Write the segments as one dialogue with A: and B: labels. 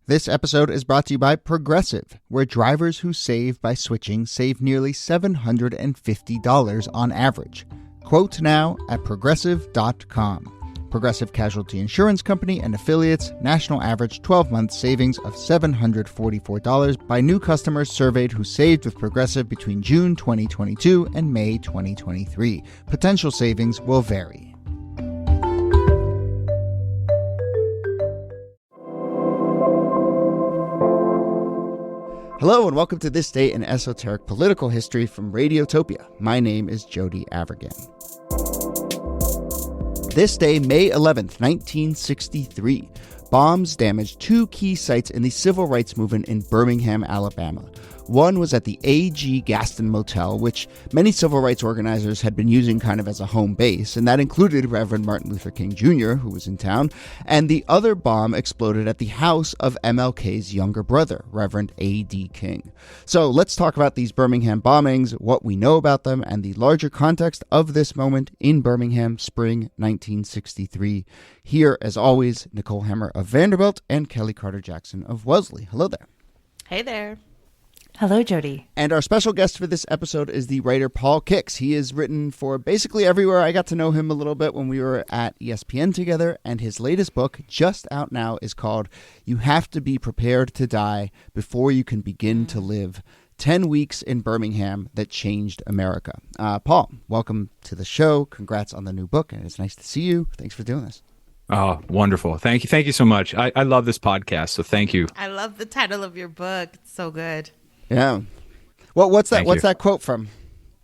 A: This episode is brought to you by Progressive, where drivers who save by switching save nearly $750 on average. Quote now at progressive.com. Progressive Casualty Insurance Company and affiliates, national average 12-month savings of $744 by new customers surveyed who saved with Progressive between June 2022 and May 2023. Potential savings will vary. Hello and welcome to This Day in Esoteric Political History from Radiotopia. My name is Jody Avergan. This day, May 11th, 1963, bombs damaged two key sites in the civil rights movement in Birmingham, Alabama. One was at the A.G. Gaston Motel, which many civil rights organizers had been using kind of as a home base, and that included Reverend Martin Luther King Jr., who was in town, and the other bomb exploded at the house of MLK's younger brother, Reverend A.D. King. So let's talk about these Birmingham bombings, what we know about them, and the larger context of this moment in Birmingham, spring 1963. Here, as always, Nicole Hammer of Vanderbilt and Kellie Carter-Jackson of Wellesley. Hello there.
B: Hey there.
C: Hello, Jody.
A: And our special guest for this episode is the writer Paul Kix. He has written for basically everywhere. I got to know him a little bit when we were at ESPN together, and his latest book, just out now, is called You Have to Be Prepared to Die Before You Can Begin to Live. 10 Weeks in Birmingham That Changed America. Paul, welcome to the show. Congrats on the new book, and it's nice to see you. Thanks for doing this.
D: Oh, wonderful. Thank you. Thank you so much. I love this podcast, so thank you.
B: I love the title of your book. It's so good.
A: Yeah. Well, what's that? What's that quote from?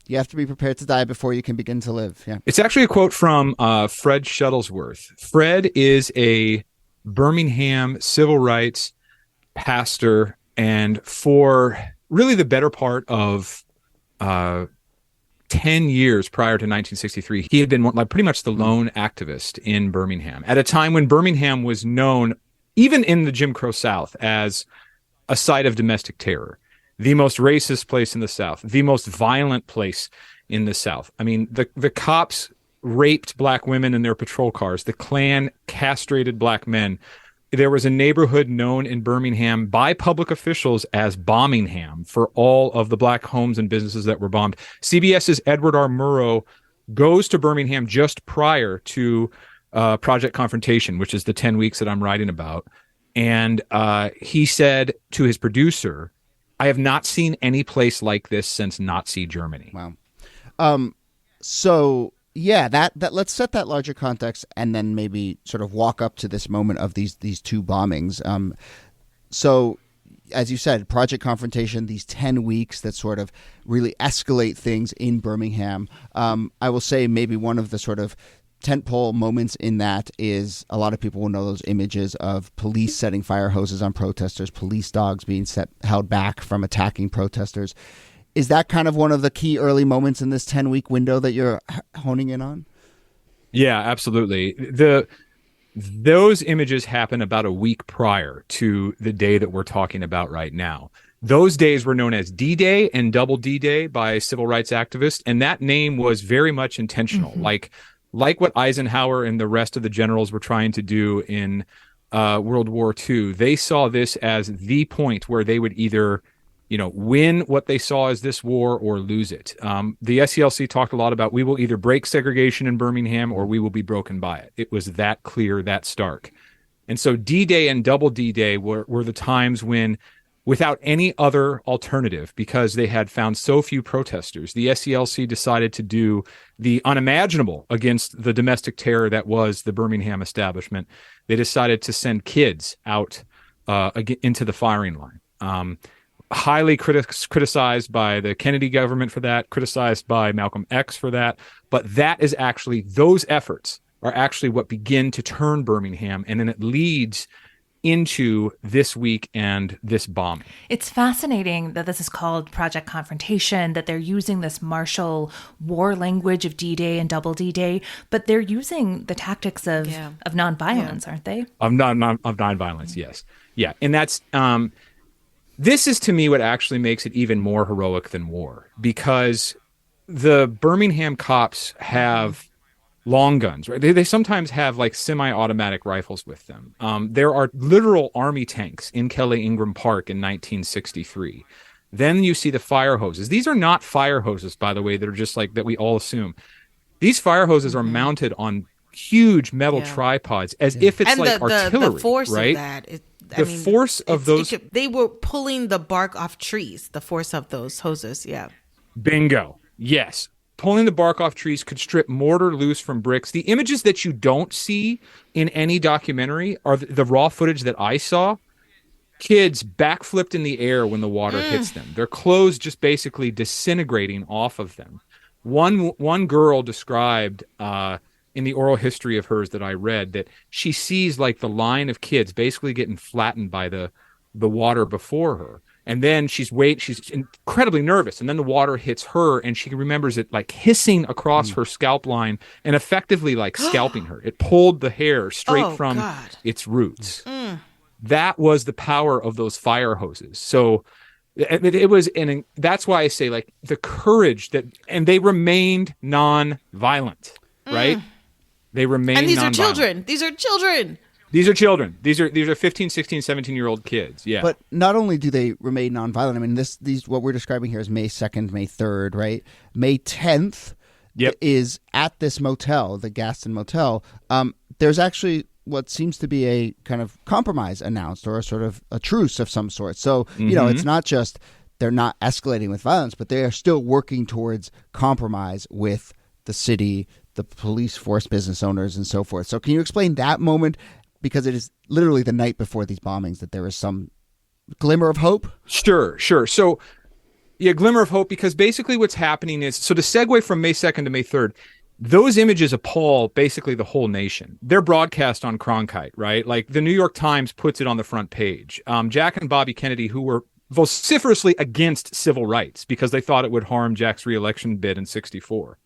A: You have to be prepared to die before you can begin to live. Yeah.
D: It's actually a quote from Fred Shuttlesworth. Fred is a Birmingham civil rights pastor, and for really the better part of 10 years prior to 1963, he had been pretty much the lone activist in Birmingham at a time when Birmingham was known, even in the Jim Crow South, as a site of domestic terror. The most racist place in the South, the most violent place in the South. I mean, the cops raped black women in their patrol cars. The Klan castrated black men. There was a neighborhood known in Birmingham by public officials as Bombingham for all of the black homes and businesses that were bombed. CBS's Edward R. Murrow goes to Birmingham just prior to Project Confrontation, which is the 10 weeks that I'm writing about. And he said to his producer, I have not seen any place like this since Nazi Germany.
A: Wow. So yeah, that let's set that larger context and then maybe sort of walk up to this moment of these two bombings. So as you said, Project Confrontation, these 10 weeks that sort of really escalate things in Birmingham. I will say maybe one of the sort of tentpole moments in that is a lot of people will know those images of police setting fire hoses on protesters, police dogs being held back from attacking protesters. Is that kind of one of the key early moments in this 10-week window that you're honing in on?
D: Yeah, absolutely. Those images happen about a week prior to the day that we're talking about right now. Those days were known as D-Day and Double D-Day by civil rights activists, and that name was very much intentional. Mm-hmm. Like what Eisenhower and the rest of the generals were trying to do in World War II, they saw this as the point where they would either, win what they saw as this war or lose it. The SCLC talked a lot about we will either break segregation in Birmingham or we will be broken by it. It was that clear, that stark. And so D-Day and Double D-Day were the times when, without any other alternative, because they had found so few protesters, the SCLC decided to do the unimaginable against the domestic terror that was the Birmingham establishment. They decided to send kids out into the firing line. Highly criticized by the Kennedy government for that, criticized by Malcolm X for that. But that is actually, those efforts are actually what begin to turn Birmingham, and then it leads into this week and this bombing.
C: It's fascinating that this is called Project Confrontation, that they're using this martial war language of D-Day and Double D-Day, but they're using the tactics of nonviolence, aren't they?
D: Of nonviolence, yes. Yeah, and that's this is to me what actually makes it even more heroic than war, because the Birmingham cops have long guns, right? They sometimes have like semi-automatic rifles with them. There are literal army tanks in Kellie Ingram Park in 1963. Then you see the fire hoses. These are not fire hoses, by the way, that are just like that we all assume. These fire hoses are mounted on huge metal tripods as if it's
B: and
D: like artillery,
B: the force
D: right?
B: of that.
D: Force of those.
B: They were pulling the bark off trees, the force of those hoses. Yeah.
D: Bingo. Yes. Pulling the bark off trees could strip mortar loose from bricks. The images that you don't see in any documentary are the raw footage that I saw. Kids backflipped in the air when the water hits them. Their clothes just basically disintegrating off of them. One girl described in the oral history of hers that I read that she sees like the line of kids basically getting flattened by the water before her. And then she's incredibly nervous. And then the water hits her and she remembers it like hissing across her scalp line and effectively like scalping her. It pulled the hair straight from its roots. That was the power of those fire hoses. So it was, that's why I say like the courage and they remained non-violent, right? They remained
B: non-violent. And these are children. These are children.
D: These are 15, 16, 17-year-old kids. Yeah.
A: But not only do they remain nonviolent, I mean, these what we're describing here is May 2nd, May 3rd, right? May 10th is at this motel, the Gaston Motel. There's actually what seems to be a kind of compromise announced, or a sort of a truce of some sort. So, you know, it's not just they're not escalating with violence, but they are still working towards compromise with the city, the police force, business owners, and so forth. So can you explain that moment? Because it is literally the night before these bombings that there is some glimmer of hope?
D: Sure. So, yeah, glimmer of hope, because basically what's happening is, so to segue from May 2nd to May 3rd, those images appall basically the whole nation. They're broadcast on Cronkite, right? Like the New York Times puts it on the front page. Jack and Bobby Kennedy, who were vociferously against civil rights because they thought it would harm Jack's reelection bid in 1964.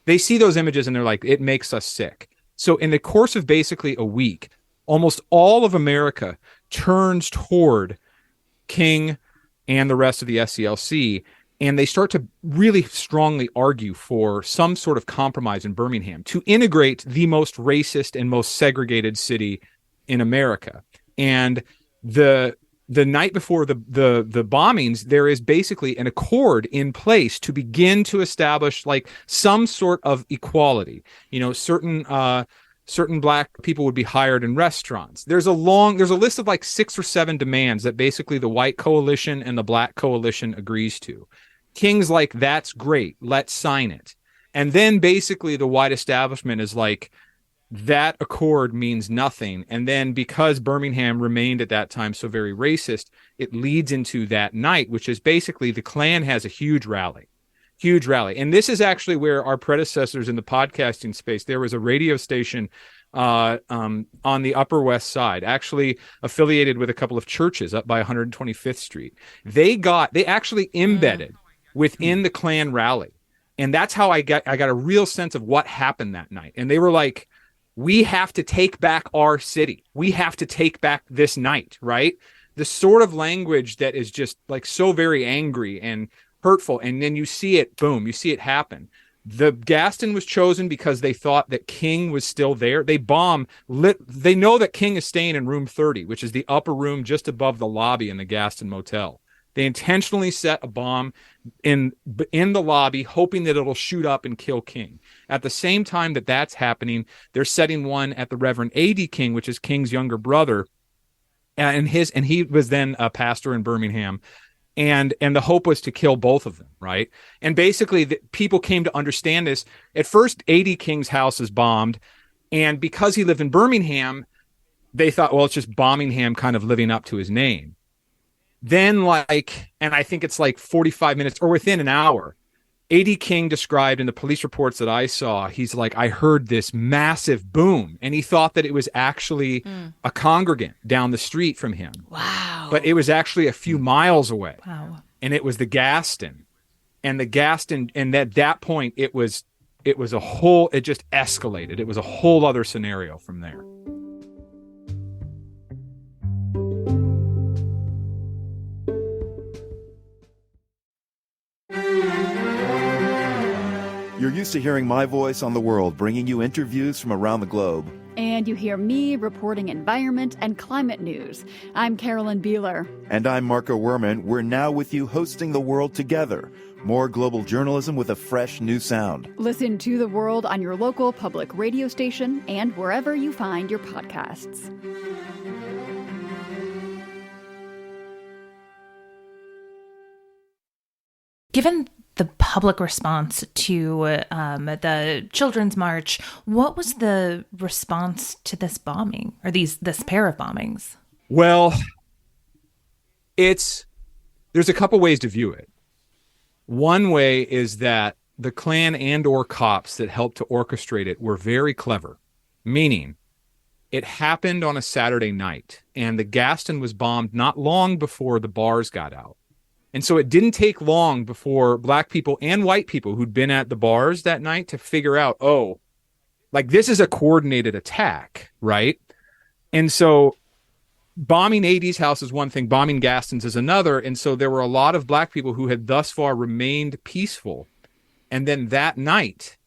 D: They see those images and they're like, it makes us sick. So in the course of basically a week, almost all of America turns toward King and the rest of the SCLC, and they start to really strongly argue for some sort of compromise in Birmingham to integrate the most racist and most segregated city in America. And the night before the bombings, there is basically an accord in place to begin to establish like some sort of equality. You know, certain black people would be hired in restaurants. There's a list of like 6 or 7 demands that basically the white coalition and the black coalition agrees to. King's like, that's great, let's sign it. And then basically the white establishment is like, that accord means nothing. And then because Birmingham remained at that time so very racist, it leads into that night, which is basically the Klan has a huge rally. And this is actually where our predecessors in the podcasting space, there was a radio station on the Upper West Side, actually affiliated with a couple of churches up by 125th Street. They actually embedded within the Klan rally. And that's how I got a real sense of what happened that night. And they were like, we have to take back our city. We have to take back this night, right? The sort of language that is just like so very angry and hurtful. And then you see it, boom, you see it happen. The Gaston was chosen because they thought that King was still there. They know that King is staying in room 30, which is the upper room just above the lobby in the Gaston Motel. They intentionally set a bomb in the lobby, hoping that it'll shoot up and kill King. At the same time that that's happening, they're setting one at the Reverend A.D. King, which is King's younger brother, and he was then a pastor in Birmingham. And the hope was to kill both of them, right? And basically, people came to understand this. At first, A.D. King's house is bombed, and because he lived in Birmingham, they thought, well, it's just Birmingham kind of living up to his name. Then, and I think it's like 45 minutes or within an hour, A.D. King described in the police reports that I saw, he's like, I heard this massive boom, and he thought that it was actually a congregant down the street from him.
B: Wow.
D: But it was actually a few miles away.
C: Wow.
D: And it was the Gaston. And the Gaston, and at that point, it just escalated. It was a whole other scenario from there.
E: You're used to hearing my voice on the world, bringing you interviews from around the globe.
F: And you hear me reporting environment and climate news. I'm Carolyn Beeler.
E: And I'm Marco Werman. We're now with you hosting the world together. More global journalism with a fresh new sound.
F: Listen to The World on your local public radio station and wherever you find your podcasts.
C: Given the public response to the Children's March, what was the response to this bombing, or this pair of bombings?
D: Well, there's a couple ways to view it. One way is that the Klan and or cops that helped to orchestrate it were very clever, meaning it happened on a Saturday night, and the Gaston was bombed not long before the bars got out. And so it didn't take long before black people and white people who'd been at the bars that night to figure out, oh, like this is a coordinated attack, right? And so bombing AD's house is one thing, bombing Gaston's is another. And so there were a lot of black people who had thus far remained peaceful. And then that night,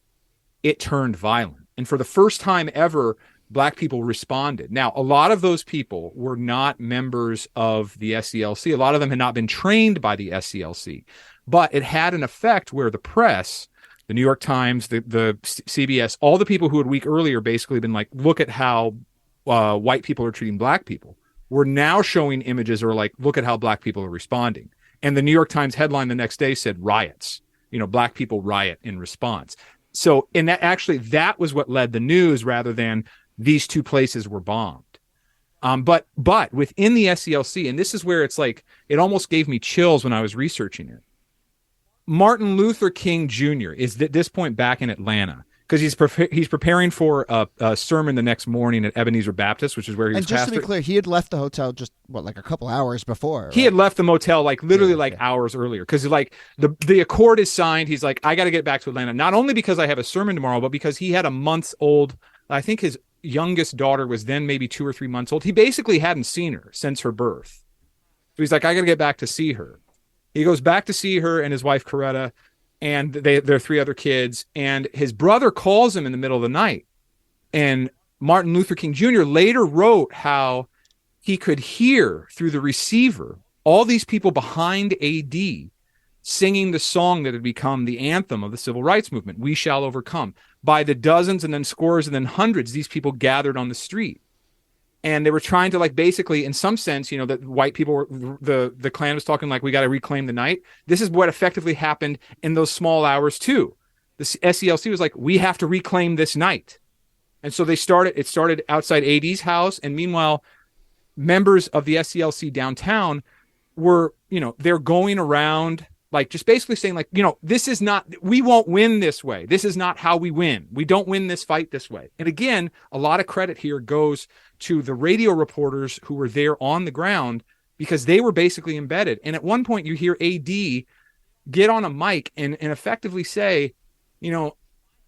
D: it turned violent. And for the first time ever, black people responded. Now, a lot of those people were not members of the SCLC. A lot of them had not been trained by the SCLC. But it had an effect where the press, the New York Times, the CBS, all the people who had a week earlier basically been like, look at how white people are treating black people. We're now showing images or like, look at how black people are responding. And the New York Times headline the next day said riots, black people riot in response. So, and that was what led the news rather than these two places were bombed. But within the SCLC, and this is where it's like, it almost gave me chills when I was researching it. Martin Luther King Jr. is at this point back in Atlanta because he's preparing for a sermon the next morning at Ebenezer Baptist, which is where he was pastor.
A: And just to be clear, he had left the hotel just, like a couple hours before. Right?
D: He had left the motel literally hours earlier because like the accord is signed. He's like, I got to get back to Atlanta, not only because I have a sermon tomorrow, but because he had a month's old, I think his youngest daughter was then maybe 2 or 3 months old. He basically hadn't seen her since her birth. So he's like, I got to get back to see her. He goes back to see her and his wife, Coretta, and their 3 other kids. And his brother calls him in the middle of the night. And Martin Luther King Jr. later wrote how he could hear through the receiver all these people behind AD singing the song that had become the anthem of the civil rights movement, We Shall Overcome. By the dozens and then scores and then hundreds, these people gathered on the street. And they were trying to, like, basically, in some sense, that white people were, the Klan was talking like, we got to reclaim the night. This is what effectively happened in those small hours, too. The SCLC was like, we have to reclaim this night. And so it started outside AD's house. And meanwhile, members of the SCLC downtown were, they're going around, like, just basically saying, like, this is not, we won't win this way. This is not how we win. We don't win this fight this way. And again, a lot of credit here goes to the radio reporters who were there on the ground because they were basically embedded. And at one point you hear AD get on a mic and effectively say,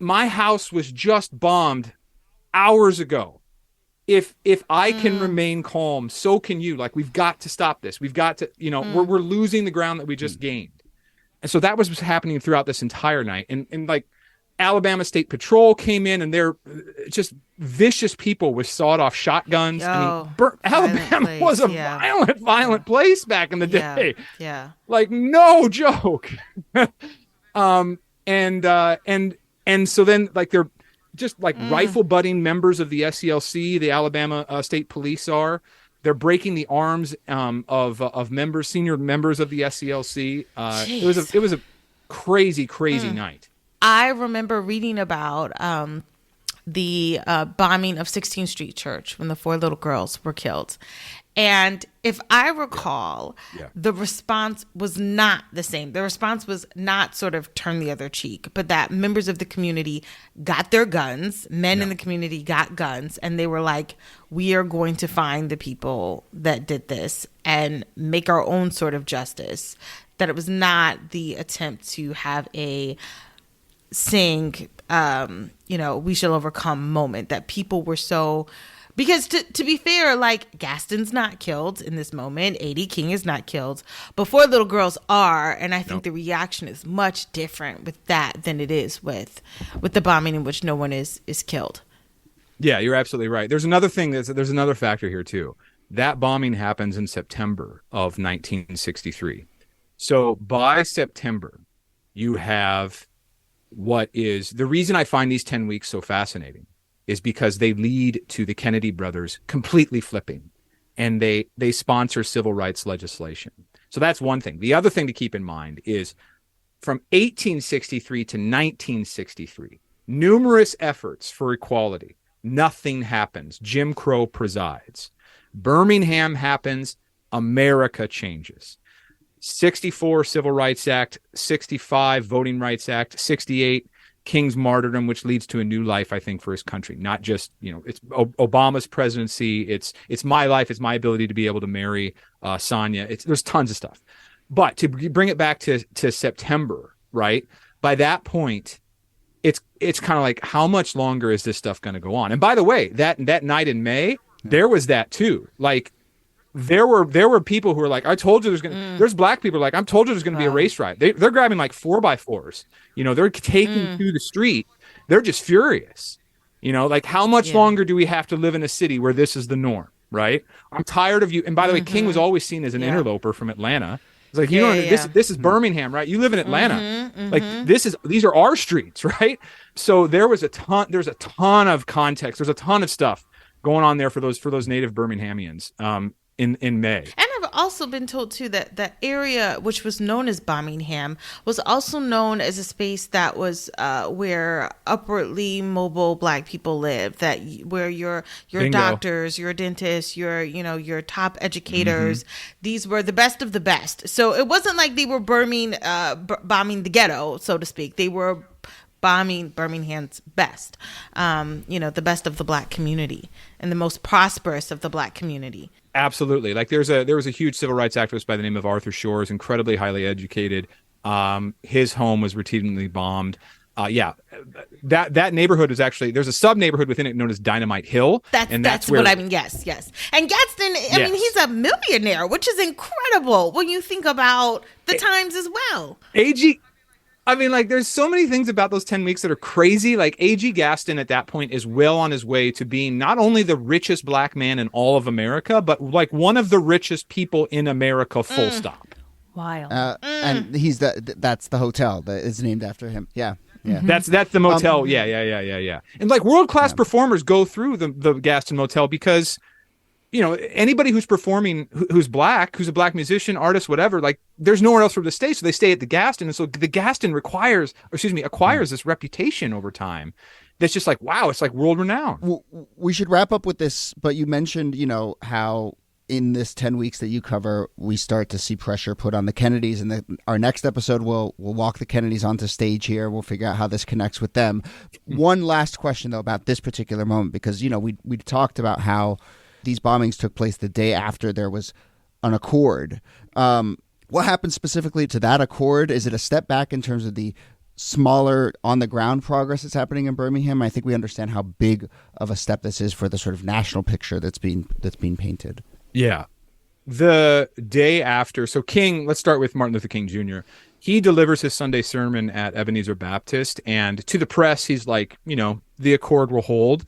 D: my house was just bombed hours ago. If I can remain calm, so can you. Like, we've got to stop this. We've got to, we're losing the ground that we just gained. And so that was happening throughout this entire night. And like Alabama State Patrol came in and they're just vicious people with sawed-off shotguns. Alabama was a violent place back in the day.
B: Yeah.
D: Like, no joke. And so then, like, they're just like rifle butting members of the SCLC, the Alabama State Police are. They're breaking the arms of members, senior members of the SCLC. It was a crazy night.
B: I remember reading about the bombing of 16th Street Church when the 4 little girls were killed. And if I recall, the response was not the same. The response was not sort of turn the other cheek, but that members of the community got their guns, men in the community got guns, and they were like, we are going to find the people that did this and make our own sort of justice. That it was not the attempt to have a sing, we shall overcome moment, that people were so Because to be fair, like, Gaston's not killed in this moment. A.D. King is not killed. But four little girls are. And I think the reaction is much different with that than it is with the bombing in which no one is killed.
D: Yeah, you're absolutely right. There's another thing. There's another factor here, too. That bombing happens in September of 1963. So by September, you have what is the reason I find these 10 weeks so fascinating is because they lead to the Kennedy brothers completely flipping, and they sponsor civil rights legislation. So that's one thing. The other thing to keep in mind is from 1863 to 1963, numerous efforts for equality. Nothing happens. Jim Crow presides. Birmingham happens. America changes. 64 Civil Rights Act, 65 Voting Rights Act, 68 King's martyrdom, which leads to a new life, I think, for his country. Not just, it's Obama's presidency. It's my life. It's my ability to be able to marry Sonia. There's tons of stuff. But to bring it back to September, right? By that point, it's kind of like, how much longer is this stuff going to go on? And by the way, that night in May, there was that too. Like, there were people who were like, I told you there's black people like, I told you there's going to be a race riot. They're grabbing like 4x4s, they're taking to the street. They're just furious, like, how much longer do we have to live in a city where this is the norm? Right. I'm tired of you. And by the way, King was always seen as an interloper from Atlanta. It's like, this is Birmingham, right? You live in Atlanta. Like, these are our streets, right? So there's a ton of context. There's a ton of stuff going on there for those native Birminghamians. In May.
B: And I've also been told, too, that that area, which was known as Birmingham, was also known as a space that was where upwardly mobile black people lived, where your
D: Bingo.
B: doctors, your dentists, your top educators, these were the best of the best. So it wasn't like they were bombing the ghetto, so to speak. They were bombing Birmingham's best, the best of the black community and the most prosperous of the black community.
D: Absolutely. Like, there was a huge civil rights activist by the name of Arthur Shores, incredibly highly educated. His home was routinely bombed. That neighborhood is actually, there's a sub neighborhood within it known as Dynamite Hill.
B: That's what I mean. Yes. And Gaston, I mean, he's a millionaire, which is incredible when you think about the times as well.
D: I mean, like, there's so many things about those 10 weeks that are crazy. Like, A.G. Gaston at that point is well on his way to being not only the richest black man in all of America, but like one of the richest people in America, full stop.
C: Wild.
A: And that's the hotel that is named after him. Yeah. Yeah.
D: That's the motel. Yeah. And like, world-class performers go through the Gaston Motel because, anybody who's performing, who's black, who's a black musician, artist, whatever, like, there's nowhere else for them to stay. So they stay at the Gaston. And so the Gaston acquires this reputation over time. That's just like, wow, it's like world renowned.
A: We should wrap up with this, but you mentioned, how in this 10 weeks that you cover, we start to see pressure put on the Kennedys. And our next episode, we'll walk the Kennedys onto stage here. We'll figure out how this connects with them. One last question, though, about this particular moment, because, we talked about how these bombings took place the day after there was an accord. What happened specifically to that accord? Is it a step back in terms of the smaller on-the-ground progress that's happening in Birmingham? I think we understand how big of a step this is for the sort of national picture that's being painted.
D: Yeah. The day after, so King, let's start with Martin Luther King Jr. He delivers his Sunday sermon at Ebenezer Baptist, and to the press, he's like, the accord will hold.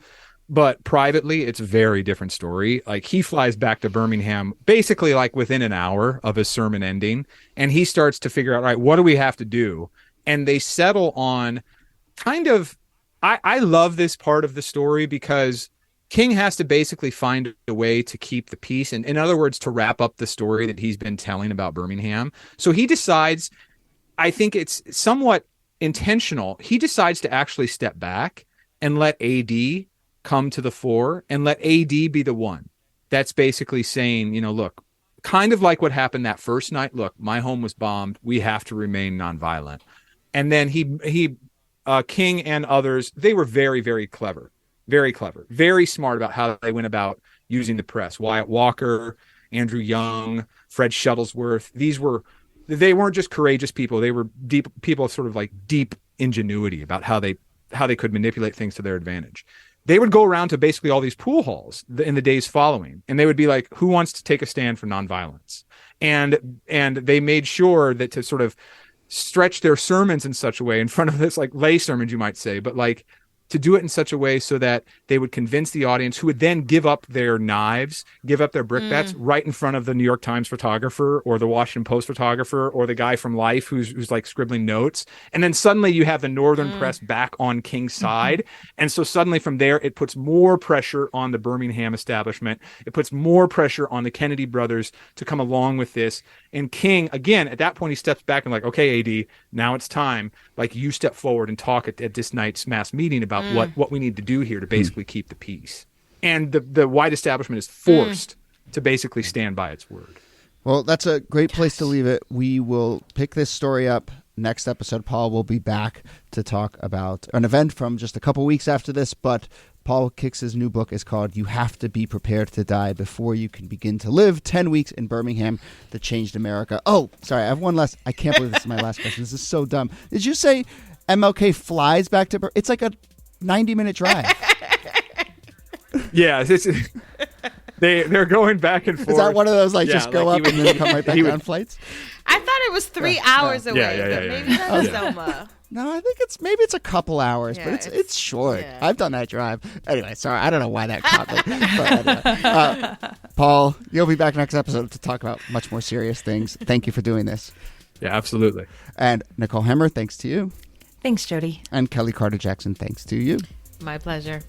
D: But privately, it's a very different story. Like, he flies back to Birmingham basically like within an hour of his sermon ending, and he starts to figure out, all right, what do we have to do? And they settle on kind of, I love this part of the story because King has to basically find a way to keep the peace. And in other words, to wrap up the story that he's been telling about Birmingham. So he decides, I think it's somewhat intentional, he decides to actually step back and let AD come to the fore and let AD be the one that's basically saying, look, kind of like what happened that first night. Look, my home was bombed. We have to remain nonviolent. And then King and others, they were very, very clever, very smart about how they went about using the press. Wyatt Walker, Andrew Young, Fred Shuttlesworth. They weren't just courageous people. They were deep ingenuity about how they could manipulate things to their advantage. they would go around to basically all these pool halls in the days following, and they would be like, who wants to take a stand for nonviolence? And they made sure that to sort of stretch their sermons in such a way in front of this, like lay sermons, you might say, but like to do it in such a way so that they would convince the audience, who would then give up their knives, give up their brickbats right in front of the New York Times photographer or the Washington Post photographer or the guy from Life who's like scribbling notes. And then suddenly you have the Northern press back on King's side. And so suddenly from there, it puts more pressure on the Birmingham establishment. It puts more pressure on the Kennedy brothers to come along with this. And King, again, at that point, he steps back and like, okay, AD, now it's time. Like, you step forward and talk at this night's mass meeting about what we need to do here to basically keep the peace. And the white establishment is forced to basically stand by its word.
A: Well, that's a great place to leave it. We will pick this story up next episode. Paul will be back to talk about an event from just a couple weeks after this, but Paul Kix's new book is called You Have to Be Prepared to Die Before You Can Begin to Live, 10 Weeks in Birmingham That Changed America. Oh, sorry, I have one last. I can't believe this is my last question. This is so dumb. Did you say MLK flies back to Birmingham? It's like a 90-minute drive.
D: Yeah, they're going back and forth.
A: Is that one of those just go
D: like
A: up and then come right back down flights?
B: I thought it was 3 hours away.
D: Yeah.
B: Maybe that's Selma.
A: No, I think maybe it's a couple hours, but it's short.
B: Yeah.
A: I've done that drive. Anyway, sorry, I don't know why that caught me. But anyway. Paul, you'll be back next episode to talk about much more serious things. Thank you for doing this.
D: Yeah, absolutely.
A: And Nicole Hemmer, thanks to you.
C: Thanks, Jody.
A: And Kellie Carter-Jackson, thanks to you.
B: My pleasure.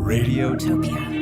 G: Radiotopia.